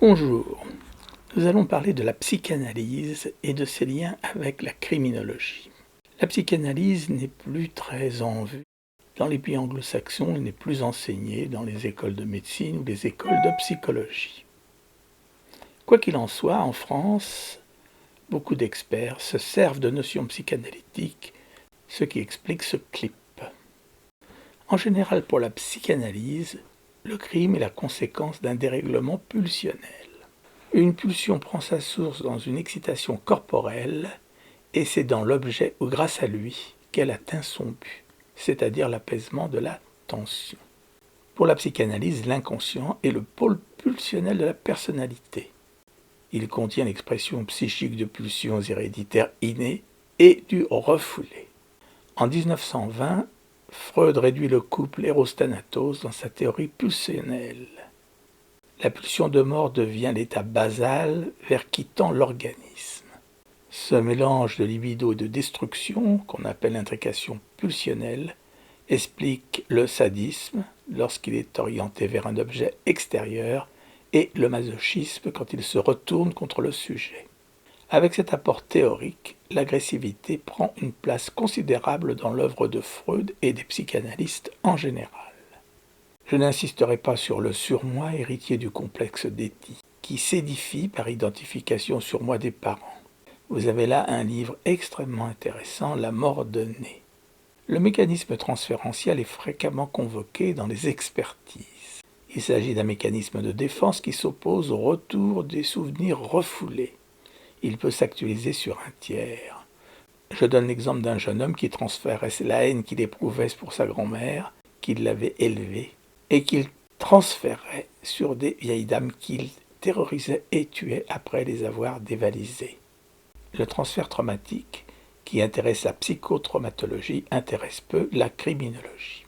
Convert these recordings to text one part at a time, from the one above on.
Bonjour, nous allons parler de la psychanalyse et de ses liens avec la criminologie. La psychanalyse n'est plus très en vue. Dans les pays anglo-saxons, elle n'est plus enseignée dans les écoles de médecine ou les écoles de psychologie. Quoi qu'il en soit, en France, beaucoup d'experts se servent de notions psychanalytiques, ce qui explique ce clip. En général, pour la psychanalyse, le crime est la conséquence d'un dérèglement pulsionnel. Une pulsion prend sa source dans une excitation corporelle et c'est dans l'objet ou grâce à lui qu'elle atteint son but, c'est-à-dire l'apaisement de la tension. Pour la psychanalyse, l'inconscient est le pôle pulsionnel de la personnalité. Il contient l'expression psychique de pulsions héréditaires innées et du refoulé. En 1920, Freud réduit le couple Eros-Thanatos dans sa théorie pulsionnelle. La pulsion de mort devient l'état basal vers qui tend l'organisme. Ce mélange de libido et de destruction, qu'on appelle l'intrication pulsionnelle, explique le sadisme lorsqu'il est orienté vers un objet extérieur et le masochisme quand il se retourne contre le sujet. Avec cet apport théorique, l'agressivité prend une place considérable dans l'œuvre de Freud et des psychanalystes en général. Je n'insisterai pas sur le surmoi héritier du complexe d'Édipe, qui s'édifie par identification surmoi des parents. Vous avez là un livre extrêmement intéressant, La mort de Ney. Le mécanisme transférentiel est fréquemment convoqué dans les expertises. Il s'agit d'un mécanisme de défense qui s'oppose au retour des souvenirs refoulés. Il peut s'actualiser sur un tiers. Je donne l'exemple d'un jeune homme qui transférait la haine qu'il éprouvait pour sa grand-mère, qui l'avait élevé, et qu'il transférait sur des vieilles dames qu'il terrorisait et tuait après les avoir dévalisées. Le transfert traumatique, qui intéresse la psychotraumatologie, intéresse peu la criminologie.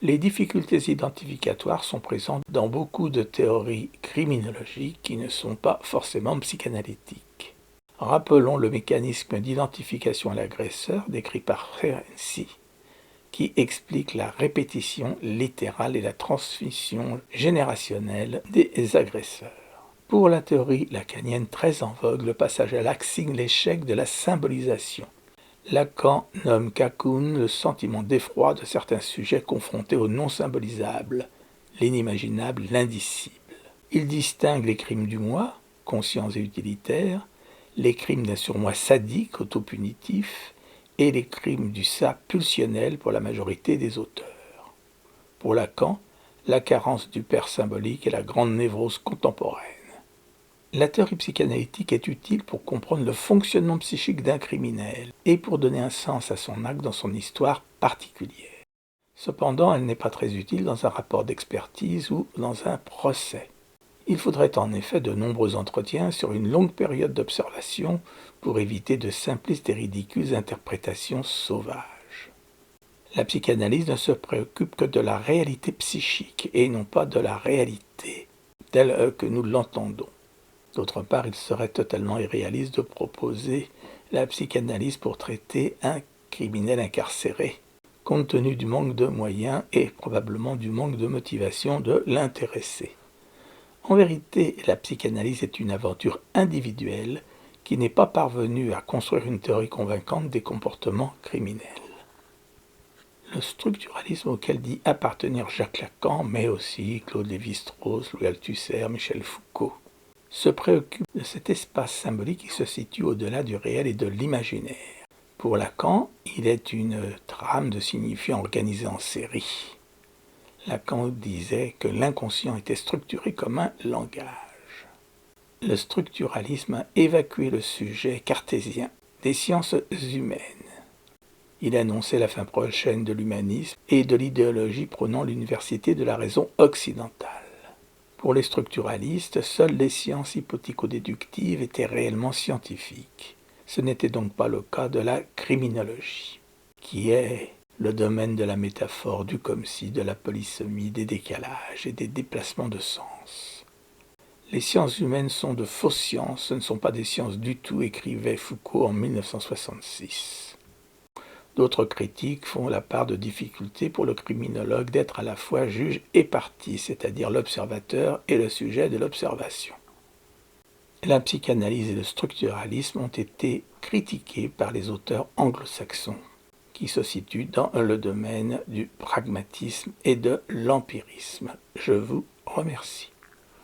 Les difficultés identificatoires sont présentes dans beaucoup de théories criminologiques qui ne sont pas forcément psychanalytiques. Rappelons le mécanisme d'identification à l'agresseur décrit par Ferenczi, qui explique la répétition littérale et la transmission générationnelle des agresseurs. Pour la théorie lacanienne très en vogue, le passage à l'acte signe l'échec de la symbolisation. Lacan nomme Cahoon le sentiment d'effroi de certains sujets confrontés au non symbolisable, l'inimaginable, l'indicible. Il distingue les crimes du moi, conscients et utilitaires, les crimes d'un surmoi sadique, autopunitif, et les crimes du ça pulsionnel pour la majorité des auteurs. Pour Lacan, la carence du père symbolique est la grande névrose contemporaine. La théorie psychanalytique est utile pour comprendre le fonctionnement psychique d'un criminel et pour donner un sens à son acte dans son histoire particulière. Cependant, elle n'est pas très utile dans un rapport d'expertise ou dans un procès. Il faudrait en effet de nombreux entretiens sur une longue période d'observation pour éviter de simplistes et ridicules interprétations sauvages. La psychanalyse ne se préoccupe que de la réalité psychique et non pas de la réalité telle que nous l'entendons. D'autre part, il serait totalement irréaliste de proposer la psychanalyse pour traiter un criminel incarcéré, compte tenu du manque de moyens et probablement du manque de motivation de l'intéressé. En vérité, la psychanalyse est une aventure individuelle qui n'est pas parvenue à construire une théorie convaincante des comportements criminels. Le structuralisme auquel dit appartenir Jacques Lacan, mais aussi Claude Lévi-Strauss, Louis Althusser, Michel Foucault, se préoccupe de cet espace symbolique qui se situe au-delà du réel et de l'imaginaire. Pour Lacan, il est une trame de signifiants organisée en série. Lacan disait que l'inconscient était structuré comme un langage. Le structuralisme a évacué le sujet cartésien des sciences humaines. Il annonçait la fin prochaine de l'humanisme et de l'idéologie prônant l'université de la raison occidentale. Pour les structuralistes, seules les sciences hypothéco-déductives étaient réellement scientifiques. Ce n'était donc pas le cas de la criminologie, qui est le domaine de la métaphore, du comme-si, de la polysomie, des décalages et des déplacements de sens. Les sciences humaines sont de fausses sciences, ce ne sont pas des sciences du tout, écrivait Foucault en 1966. D'autres critiques font la part de difficulté pour le criminologue d'être à la fois juge et partie, c'est-à-dire l'observateur et le sujet de l'observation. La psychanalyse et le structuralisme ont été critiqués par les auteurs anglo-saxons, qui se situent dans le domaine du pragmatisme et de l'empirisme. Je vous remercie.